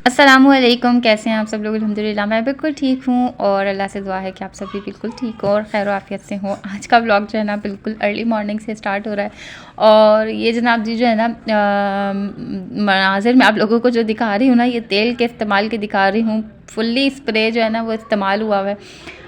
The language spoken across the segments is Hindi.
अस्सलामुअलैकुम, कैसे हैं आप सब लोग? अल्हम्दुलिल्लाह मैं बिल्कुल ठीक हूँ और अल्लाह से दुआ है कि आप सब भी बिल्कुल ठीक हो और खैर आफ़ियत से हो। आज का व्लॉग जो है ना बिल्कुल अर्ली मॉर्निंग से स्टार्ट हो रहा है और ये जनाब जी जो है ना मनाज़िर मैं आप लोगों को जो दिखा रही हूँ ना, ये तेल के इस्तेमाल के दिखा रही हूँ। फुल्ली स्प्रे जो है ना वो इस्तेमाल हुआ हुआ है।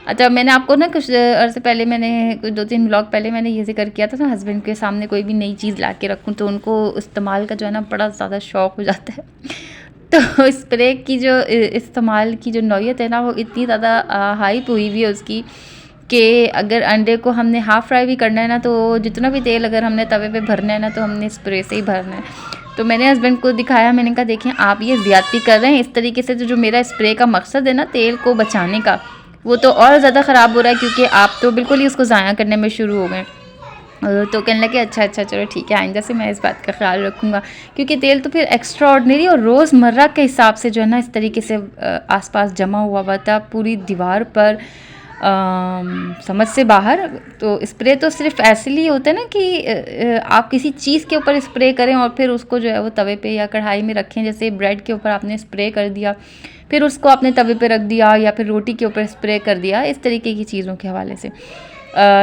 अच्छा, मैंने आपको ना कुछ अर्से पहले मैंने कुछ 2-3 व्लॉग पहले मैंने ये ज़िक्र किया था ना, हस्बैंड के सामने कोई भी नई चीज़ ला के रखूँ तो उनको इस्तेमाल का जो है ना बड़ा ज़्यादा शौक़ हो जाता है। तो स्प्रे की जो इस्तेमाल की जो नौयत है ना वो इतनी ज़्यादा हाइप हुई हुई है उसकी कि अगर अंडे को हमने हाफ़ फ्राई भी करना है ना, तो जितना भी तेल अगर हमने तवे पे भरना है ना तो हमने स्प्रे से ही भरना है। तो मैंने हस्बैंड को दिखाया, मैंने कहा देखें आप ये ज़्यादती कर रहे हैं। इस तरीके से जो मेरा स्प्रे का मकसद है ना तेल को बचाने का, वो तो और ज़्यादा ख़राब हो रहा है क्योंकि आप तो बिल्कुल ही उसको ज़ाया करने में शुरू हो गए। तो कहने लगे अच्छा चलो ठीक है, आइंदा से मैं इस बात का ख़्याल रखूँगा क्योंकि तेल तो फिर एक्स्ट्रा ऑर्डिनरी और रोज़मर्रा के हिसाब से जो है ना इस तरीके से आसपास जमा हुआ था पूरी दीवार पर, समझ से बाहर। तो स्प्रे तो सिर्फ ऐसे लिए होता है ना कि आप किसी चीज़ के ऊपर स्प्रे करें और फिर उसको जो है वो तवे पे या कढ़ाई में रखें। जैसे ब्रेड के ऊपर आपने स्प्रे कर दिया, फिर उसको आपने तवे पे रख दिया, या फिर रोटी के ऊपर स्प्रे कर दिया, इस तरीके की चीज़ों के हवाले से।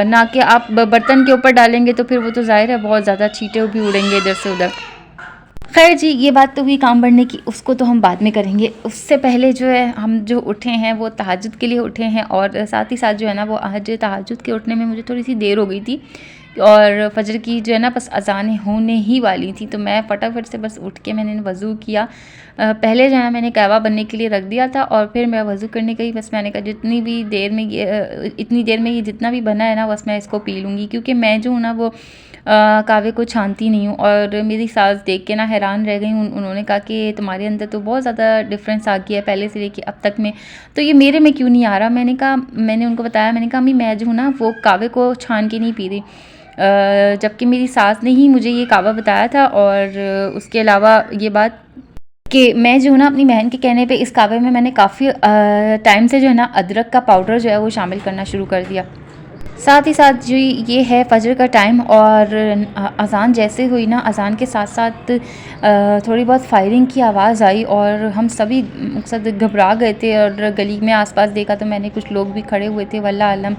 ना कि आप बर्तन के ऊपर डालेंगे तो फिर वो तो ज़ाहिर है बहुत ज़्यादा छींटे भी उड़ेंगे इधर से उधर। खैर जी, ये बात तो हुई काम बढ़ने की, उसको तो हम बाद में करेंगे। उससे पहले जो है हम जो उठे हैं वो तहज्जुद के लिए उठे हैं और साथ ही साथ जो है ना वो आज तहज्जुद के उठने में मुझे थोड़ी सी देर हो गई थी और फजर की जो है ना बस अज़ानें होने ही वाली थी। तो मैं फटाफट से बस उठ के मैंने वज़ू किया। पहले जो है ना मैंने कहवा बनने के लिए रख दिया था और फिर मैं वज़ू करने गई। बस मैंने कहा जितनी भी देर में ये इतनी देर में ये जितना भी बना है ना बस मैं इसको पी लूँगी, क्योंकि मैं जो हूँ ना वो कहवे को छानती नहीं हूँ। और मेरी सास देख के ना हैरान रह गई। उन्होंने कहा कि तुम्हारे अंदर तो बहुत ज़्यादा डिफरेंस आ गया है पहले से लेके अब तक में, तो ये मेरे में क्यों नहीं आ रहा? मैंने उनको बताया, मैंने कहा अम्मी मैं जो हूँ ना वो कहवे को छान के नहीं पी रही। जबकि मेरी सास ने ही मुझे ये कहवा बताया था। और उसके अलावा ये बात कि मैं जो हूँ ना अपनी बहन के कहने पे इस कहवे में मैंने काफ़ी टाइम से जो है ना अदरक का पाउडर जो है वो शामिल करना शुरू कर दिया। साथ ही साथ जो ये है फजर का टाइम और अज़ान जैसे हुई ना, अज़ान के साथ साथ थोड़ी बहुत फायरिंग की आवाज़ आई और हम सभी मकसद घबरा गए थे। और गली में आसपास देखा तो मैंने कुछ लोग भी खड़े हुए थे, वल्लाह आलम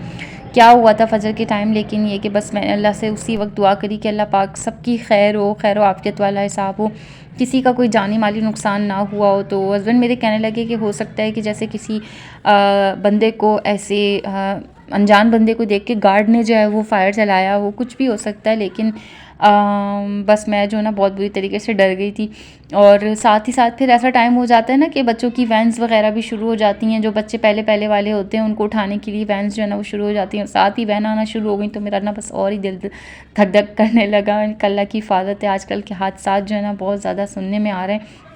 क्या हुआ था फजर के टाइम। लेकिन ये कि बस मैंने अल्लाह से उसी वक्त दुआ करी कि अल्लाह पाक सबकी खैर हो, खैर आफ़ियत वाला हिसाब हो, किसी का कोई जानी माली नुकसान ना हुआ हो। तो हस्बैंड मेरे कहने लगे कि हो सकता है कि जैसे किसी बंदे को ऐसे अनजान बंदे को देख के गार्ड ने जो है वो फायर चलाया हो, कुछ भी हो सकता है। लेकिन बस मैं जो है ना बहुत बुरी तरीके से डर गई थी। और साथ ही साथ फिर ऐसा टाइम हो जाता है ना कि बच्चों की वैन्स वगैरह भी शुरू हो जाती हैं। जो बच्चे पहले पहले वाले होते हैं उनको उठाने के लिए वैन्स जो है ना वो शुरू हो जाती हैं, साथ ही वैन आना शुरू हो गई। तो मेरा ना बस और ही दिल धक धक करने लगा। अल्लाह की हिफाजत है, आजकल के हादसात जो है ना बहुत ज़्यादा सुनने में आ रहे हैं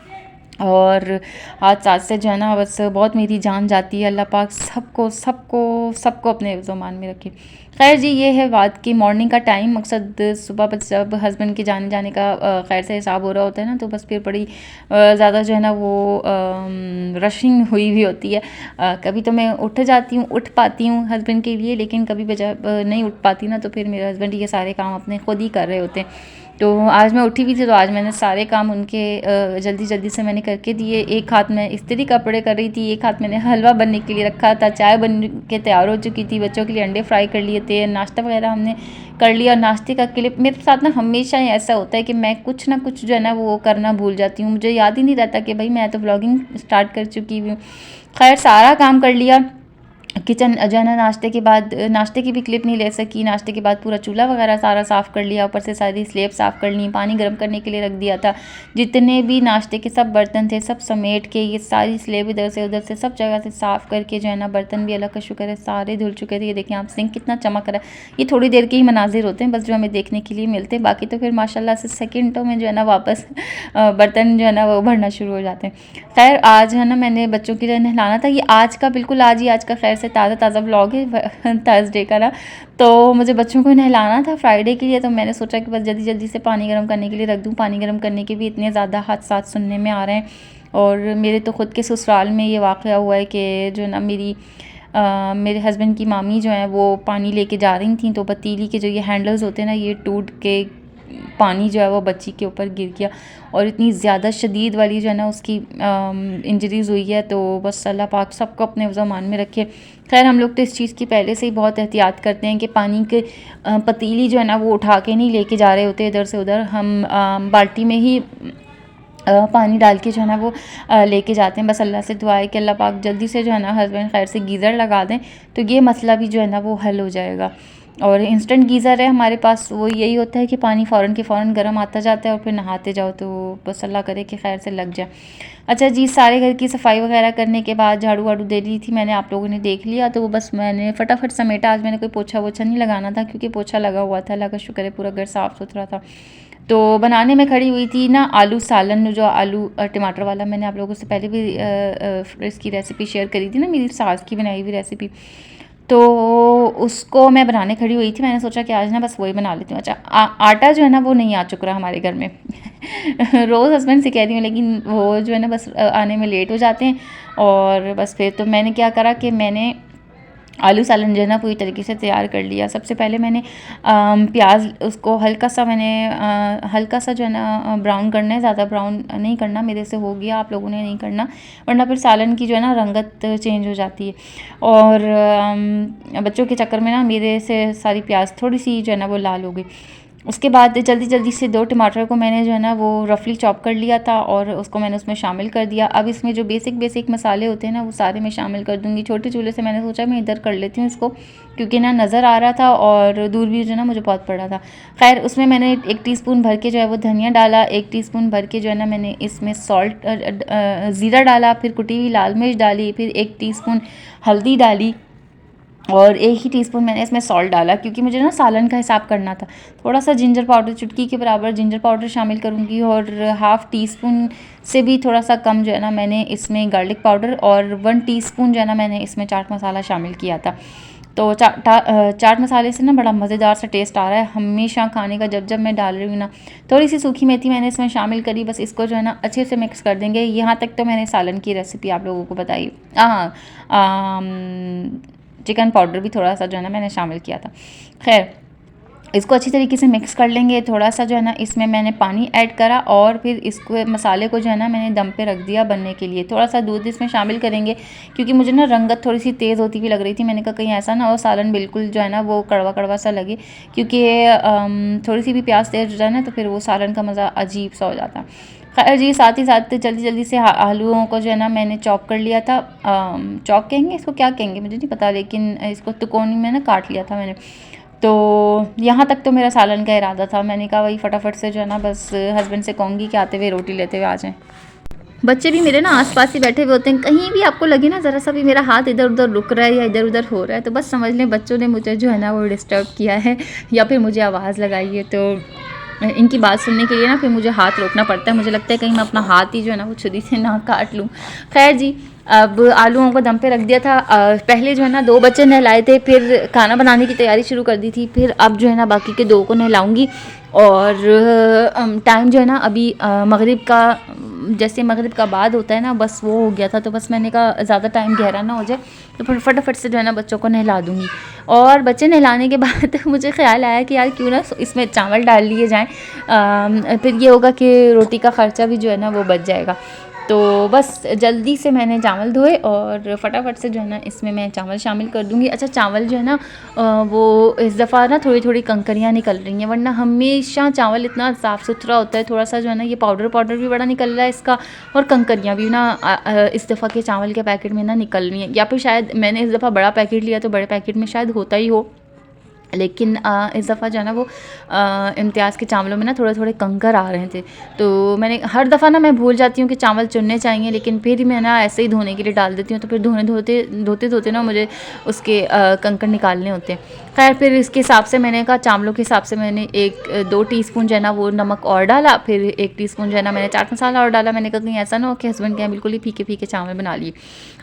और हादसात से जो है ना बस बहुत मेरी जान जाती है। अल्लाह पाक सबको सबको सबको अपने ज़ुबान में रखे। खैर जी, ये है बात की मॉर्निंग का टाइम। मकसद सुबह बस जब हस्बैंड के जाने का खैर से हिसाब हो रहा होता है ना, तो बस फिर बड़ी ज़्यादा जो है ना वो रशिंग हुई हुई होती है। कभी तो मैं उठ पाती हूँ हस्बैंड के लिए, लेकिन कभी बजा नहीं उठ पाती ना, तो फिर मेरे हस्बैंड ये सारे काम अपने खुद ही कर रहे होते हैं। तो आज मैं उठी भी थी तो आज मैंने सारे काम उनके जल्दी जल्दी से मैंने करके दिए। एक हाथ में इस्त्री कपड़े कर रही थी, एक हाथ मैंने हलवा बनने के लिए रखा था, चाय बन के तैयार हो चुकी थी, बच्चों के लिए अंडे फ्राई कर लिए थे, नाश्ता वगैरह हमने कर लिया। नाश्ते का क्लिप मेरे साथ ना हमेशा ही ऐसा होता है कि मैं कुछ ना कुछ जो है ना वो करना भूल जाती हूँ। मुझे याद ही नहीं रहता कि भाई मैं तो व्लॉगिंग स्टार्ट कर चुकी हूँ। खैर सारा काम कर लिया। किचन जो है ना नाश्ते की भी क्लिप नहीं ले सकी। नाश्ते के बाद पूरा चूल्हा वगैरह सारा साफ़ कर लिया, ऊपर से सारी स्लेब साफ़ कर ली, पानी गर्म करने के लिए रख दिया था। जितने भी नाश्ते के सब बर्तन थे सब समेट के ये सारी स्लेब इधर से उधर से सब जगह से साफ़ करके जो है ना बर्तन भी अल्लाह का शुक्र है सारे धुल चुके थे। ये देखिए आप, सिंक कितना चमक रहा है। ये थोड़ी देर के ही मनाजिर होते हैं बस जो हमें देखने के लिए मिलते हैं, बाकी तो फिर माशाल्लाह से सेकेंडों में जो है ना वापस बर्तन जो है ना वो भरना शुरू हो जाते हैं। खैर आज है ना मैंने बच्चों के लिए नहलाना था। ये आज का बिल्कुल आज का खैर से ताज़ा व्लॉग है थर्सडे का ना। तो मुझे बच्चों को नहलाना था फ्राइडे के लिए, तो मैंने सोचा कि बस जल्दी जल्दी से पानी गर्म करने के लिए रख दूँ। पानी गर्म करने के भी इतने ज़्यादा हादसात सुनने में आ रहे हैं। और मेरे तो ख़ुद के ससुराल में ये वाक़या हुआ है कि जो ना मेरे हस्बैंड की मामी जो है वो पानी लेके जा रही थी, तो पतीली के जो ये हैंडल्स होते हैं ना ये टूट के पानी जो है वो बच्ची के ऊपर गिर गया और इतनी ज़्यादा शदीद वाली जो है ना उसकी इंजरीज़ हुई है। तो बस अल्लाह पाक सबको अपने ज़मान में रखे। खैर हम लोग तो इस चीज़ की पहले से ही बहुत एहतियात करते हैं कि पानी के पतीली जो है ना वो उठा के नहीं लेके जा रहे होते इधर से उधर, हम बाल्टी में ही पानी डाल के जो है ना वो लेके जाते हैं। बस अल्लाह से दुआ है कि अल्लाह पाक जल्दी से जो है ना हस्बैंड खैर से गीज़र लगा दें तो ये मसला भी जो है ना वो हल हो जाएगा। और इंस्टेंट गीज़र है हमारे पास, वो यही होता है कि पानी फ़ौरन के फ़ौरन गर्म आता जाता है और फिर नहाते जाओ, तो बस अल्लाह करे कि खैर से लग जाए। अच्छा जी, सारे घर की सफाई वगैरह करने के बाद झाड़ू वाड़ू दे ली थी मैंने, आप लोगों ने देख लिया, तो बस मैंने फटाफट समेटा। आज मैंने कोई पोछा वोछा नहीं लगाना था क्योंकि पोछा लगा हुआ था, अल्लाह का शुक्र है पूरा घर साफ़ सुथरा था। तो बनाने में खड़ी हुई थी ना आलू सालन, जो आलू टमाटर वाला मैंने आप लोगों से पहले भी इसकी रेसिपी शेयर करी थी ना, मेरी सास की बनाई हुई रेसिपी, तो उसको मैं बनाने खड़ी हुई थी। मैंने सोचा कि आज ना बस वही बना लेती हूँ। अच्छा आटा जो है ना वो नहीं आ चुक रहा हमारे घर में रोज़ हस्बैंड से कह रही हूँ लेकिन वो जो है ना बस आने में लेट हो जाते हैं। और बस फिर तो मैंने क्या करा कि मैंने आलू सालन जो है ना पूरी तरीके से तैयार कर लिया। सबसे पहले मैंने प्याज उसको हल्का सा हल्का सा जो है ना ब्राउन करना है, ज़्यादा ब्राउन नहीं करना, मेरे से हो गया, आप लोगों ने नहीं करना वरना फिर सालन की जो है ना रंगत चेंज हो जाती है। और बच्चों के चक्कर में ना मेरे से सारी प्याज थोड़ी सी जो है ना वो लाल हो गई। उसके बाद जल्दी जल्दी से 2 टमाटर को मैंने जो है ना वो रफली चॉप कर लिया था और उसको मैंने उसमें शामिल कर दिया। अब इसमें जो बेसिक मसाले होते हैं ना वो सारे मैं शामिल कर दूँगी। छोटे चूल्हे से मैंने सोचा मैं इधर कर लेती हूँ इसको, क्योंकि ना नज़र आ रहा था और दूर भी जो है ना मुझे बहुत पड़ रहा था। खैर उसमें मैंने 1 टीस्पून भर के जो है वो धनिया डाला, 1 टीस्पून भर के जो है ना मैंने इसमें ज़ीरा डाला, फिर कुटी हुई लाल मिर्च डाली, फिर 1 टीस्पून हल्दी डाली और 1 ही टीस्पून मैंने इसमें सॉल्ट डाला क्योंकि मुझे ना सालन का हिसाब करना था। थोड़ा सा जिंजर पाउडर, चुटकी के बराबर जिंजर पाउडर शामिल करूँगी और 1/2 टीस्पून से भी थोड़ा सा कम जो है ना मैंने इसमें गार्लिक पाउडर और 1 टीस्पून जो है ना मैंने इसमें चाट मसाला शामिल किया था। तो चाट मसाले से ना बड़ा मज़ेदार सा टेस्ट आ रहा है हमेशा खाने का। जब मैं डाल रही हूँ ना थोड़ी सी सूखी मेथी मैंने इसमें शामिल करी। बस इसको जो है ना अच्छे से मिक्स कर देंगे। यहाँ तक तो मैंने सालन की रेसिपी आप लोगों को बताई। चिकन पाउडर भी थोड़ा सा जो है ना मैंने शामिल किया था। खैर इसको अच्छी तरीके से मिक्स कर लेंगे। थोड़ा सा जो है ना इसमें मैंने पानी ऐड करा और फिर इसको मसाले को जो है ना मैंने दम पे रख दिया बनने के लिए। थोड़ा सा दूध इसमें शामिल करेंगे क्योंकि मुझे ना रंगत थोड़ी सी तेज़ होती हुई लग रही थी। मैंने कहा कहीं ऐसा ना हो सालन बिल्कुल जो है ना वो कड़वा कड़वा सा लगे, क्योंकि थोड़ी सी भी प्याज तेज़ हो जाए ना तो फिर वो सालन का मज़ा अजीब सा हो जाता। खैर जी, साथ ही साथ जल्दी से आलूओं को जो है ना मैंने चॉप कर लिया था। चॉप कहेंगे इसको, क्या कहेंगे मुझे नहीं पता, लेकिन इसको तिकोनी में ना काट लिया था मैंने। तो यहाँ तक तो मेरा सालन का इरादा था। मैंने कहा वही फटाफट से जो है ना बस हस्बैंड से कहूँगी कि आते हुए रोटी लेते हुए आ जाएँ। बच्चे भी मेरे ना आसपास ही बैठे हुए होते हैं। कहीं भी आपको लगे ना ज़रा सा भी मेरा हाथ इधर उधर रुक रहा है या इधर उधर हो रहा है तो बस समझ लें बच्चों ने मुझे जो है ना वो डिस्टर्ब किया है या फिर मुझे आवाज़ लगाई है। तो इनकी बात सुनने के लिए ना फिर मुझे हाथ रोकना पड़ता है। मुझे लगता है कहीं मैं अपना हाथ ही जो है ना वो छुरी से ना काट लूँ। खैर जी, अब आलूओं को दम पे रख दिया था। पहले जो है ना 2 बच्चे नहलाए थे, फिर खाना बनाने की तैयारी शुरू कर दी थी, फिर अब जो है ना बाकी के 2 को नहलाऊंगी। और टाइम जो है ना अभी मगरिब का, जैसे मगरिब का बाद होता है ना बस वो हो गया था। तो बस मैंने कहा ज़्यादा टाइम गहरा ना हो जाए तो फिर फटाफट से जो है ना बच्चों को नहला दूँगी। और बच्चे नहलाने के बाद मुझे ख्याल आया कि यार क्यों ना इसमें चावल डाल लिए जाएँ, फिर ये होगा कि रोटी का ख़र्चा भी जो है ना वो बच जाएगा। तो बस जल्दी से मैंने चावल धोए और फटाफट से जो है ना इसमें मैं चावल शामिल कर दूँगी। अच्छा चावल जो है ना वो इस दफ़ा ना थोड़ी थोड़ी कंकरियाँ निकल रही हैं, वरना हमेशा चावल इतना साफ़ सुथरा होता है। थोड़ा सा जो है ना ये पाउडर भी बड़ा निकल रहा है इसका और कंकरियाँ भी ना इस दफ़ा के चावल के पैकेट में ना निकल रही हैं। या फिर शायद मैंने इस दफ़ा बड़ा पैकेट लिया तो बड़े पैकेट में शायद होता ही हो, लेकिन इस दफ़ा जो है ना वो इम्तियाज़ के चावलों में ना थोड़े थोड़े कंकर आ रहे थे। तो मैंने हर दफ़ा ना मैं भूल जाती हूँ कि चावल चुनने चाहिए, लेकिन फिर मैं ना ऐसे ही धोने के लिए डाल देती हूँ। तो फिर धोते धोते ना मुझे उसके कंकर निकालने होते हैं। खैर फिर इसके हिसाब से मैंने कहा चावलों के हिसाब से मैंने 1-2 टीस्पून जो है ना वो नमक और डाला, फिर 1 टीस्पून जो है ना मैंने चाट मसाला और डाला। मैंने कहा कहीं ऐसा ना हो कि हस्बैंड कहें बिल्कुल ही फीके फीके चावल बना लिए।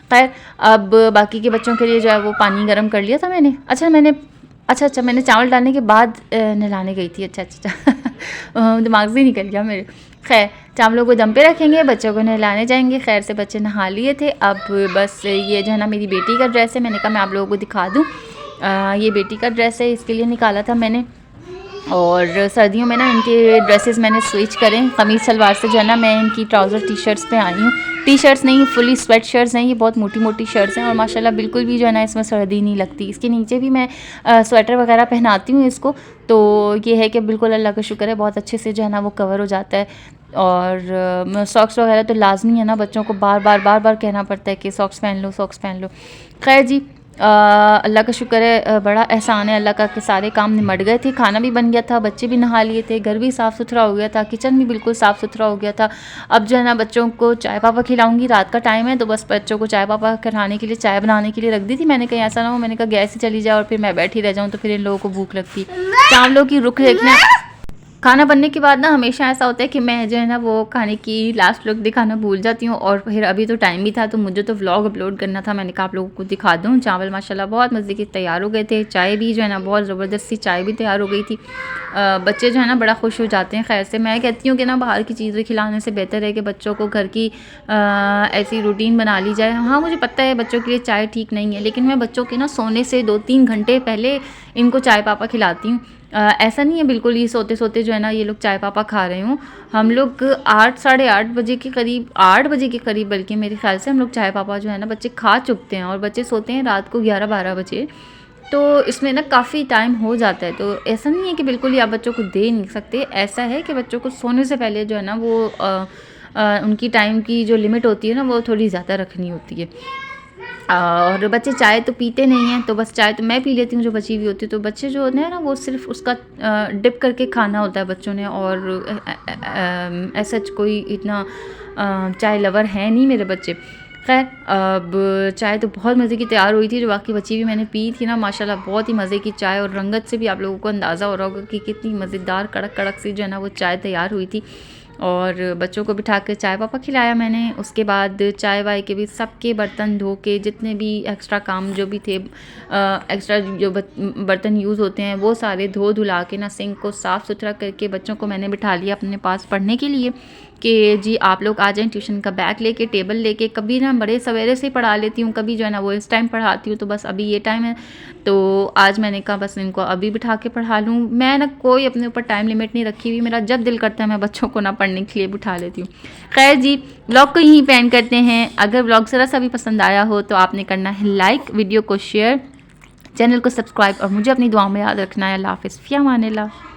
खैर अब बाकी के बच्चों के लिए जो है वो पानी गर्म कर लिया था मैंने। अच्छा मैंने चावल डालने के बाद नहलाने गई थी। अच्छा दिमाग से निकल गया मेरे। खैर चावलों को दम पे रखेंगे, बच्चों को नहलाने जाएंगे। खैर से बच्चे नहा लिए थे। अब बस ये जो है ना मेरी बेटी का ड्रेस है, मैंने कहा मैं आप लोगों को दिखा दूँ। ये बेटी का ड्रेस है, इसके लिए निकाला था मैंने। और सर्दियों में ना इनके ड्रेसेस मैंने स्विच करें, कमीज़ सलवार से जो है ना मैं इनकी ट्राउज़र टी शर्ट्स पे आई हूँ। टी शर्ट्स नहीं, फुली स्वेट शर्ट्स हैं, ये बहुत मोटी मोटी शर्ट्स हैं और माशाल्लाह बिल्कुल भी जो है ना इसमें सर्दी नहीं लगती। इसके नीचे भी मैं स्वेटर वगैरह पहनाती हूँ इसको, तो ये है कि बिल्कुल अल्लाह का शुक्र है बहुत अच्छे से जो है ना वो कवर हो जाता है। और सॉक्स वगैरह तो लाजमी है ना, बच्चों को बार बार कहना पड़ता है कि सॉक्स पहन लो, सॉक्स पहन लो। खैर जी, अल्लाह का शुक्र है, बड़ा एहसान है अल्लाह का कि सारे काम निमट गए थे, खाना भी बन गया था, बच्चे भी नहा लिए थे, घर भी साफ़ सुथरा हो गया था, किचन भी बिल्कुल साफ़ सुथरा हो गया था। अब जो है ना बच्चों को चाय पापा खिलाऊंगी, रात का टाइम है तो बस बच्चों को चाय पापा कराने के लिए चाय बनाने के लिए रख दी थी मैंने, कहीं ऐसा ना हो मैंने कहा गैस ही चली जाए और फिर मैं बैठी रह जाऊँ तो फिर इन लोगों को भूख लगती। चावलों की रुख देखना, खाना बनने के बाद ना हमेशा ऐसा होता है कि मैं जो है ना वो खाने की लास्ट लुक दिखाना भूल जाती हूँ, और फिर अभी तो टाइम भी था तो मुझे तो व्लॉग अपलोड करना था, मैंने कहा आप लोगों को दिखा दूँ। चावल माशाल्लाह बहुत मज़े के तैयार हो गए थे, चाय भी जो है ना बहुत ज़बरदस्त सी चाय भी तैयार हो गई थी। बच्चे जो है ना बड़ा खुश हो जाते हैं। खैर से मैं कहती हूँ कि ना बाहर की चीज़ें खिलाने से बेहतर है कि बच्चों को घर की ऐसी रूटीन बना ली जाए। हाँ मुझे पता है बच्चों के लिए चाय ठीक नहीं है, लेकिन मैं बच्चों के ना सोने से 2-3 घंटे पहले इनको चाय पापा खिलाती हूँ। ऐसा नहीं है बिल्कुल ही सोते सोते जो है ना ये लोग चाय पापा खा रहे हों। हम लोग 8 साढ़े 8 बजे के करीब, 8 बजे के करीब बल्कि मेरे ख्याल से हम लोग चाय पापा जो है ना बच्चे खा चुकते हैं, और बच्चे सोते हैं रात को 11-12 बजे, तो इसमें ना काफ़ी टाइम हो जाता है। तो ऐसा नहीं है कि बिल्कुल ही आप बच्चों को दे नहीं सकते, ऐसा है कि बच्चों को सोने से पहले जो है ना वो उनकी टाइम की जो लिमिट होती है ना वो थोड़ी ज़्यादा रखनी होती है। और बच्चे चाय तो पीते नहीं हैं, तो बस चाय तो मैं पी लेती हूँ जो बची हुई होती है। तो बच्चे जो होते हैं ना वो सिर्फ उसका डिप करके खाना होता है बच्चों ने, और ऐसा कोई इतना चाय लवर है नहीं मेरे बच्चे। खैर अब चाय तो बहुत मज़े की तैयार हुई थी, जो बाकी बची हुई मैंने पी थी ना माशाल्लाह बहुत ही मज़े की चाय, और रंगत से भी आप लोगों को अंदाज़ा हो रहा होगा कि कितनी मज़ेदार कड़क कड़क सी जो है ना वो चाय तैयार हुई थी। और बच्चों को बिठा के चाय पापा खिलाया मैंने। उसके बाद चाय वाय के भी सबके बर्तन धो के, जितने भी एक्स्ट्रा काम जो भी थे, एक्स्ट्रा जो बर्तन यूज़ होते हैं वो सारे धो धुला के ना सिंक को साफ़ सुथरा करके बच्चों को मैंने बिठा लिया अपने पास पढ़ने के लिए कि जी आप लोग आ जाएं ट्यूशन का बैग लेके, टेबल लेके। कभी ना बड़े सवेरे से पढ़ा लेती हूँ, कभी जो है ना वो इस टाइम पढ़ाती हूँ, तो बस अभी ये टाइम है तो आज मैंने कहा बस इनको अभी बिठा के पढ़ा लूँ। मैं ना कोई अपने ऊपर टाइम लिमिट नहीं रखी हुई, मेरा जब दिल करता है मैं बच्चों को ना पढ़ने के लिए बिठा लेती हूँ। खैर जी, व्लॉग को यहीं पे एंड करते हैं। अगर व्लॉग ज़रा सा भी पसंद आया हो तो आपने करना है लाइक, वीडियो को शेयर, चैनल को सब्सक्राइब, और मुझे अपनी दुआओं में याद रखना है। अल्लाह हाफ़िज़, फ़ी अमानिल्लाह।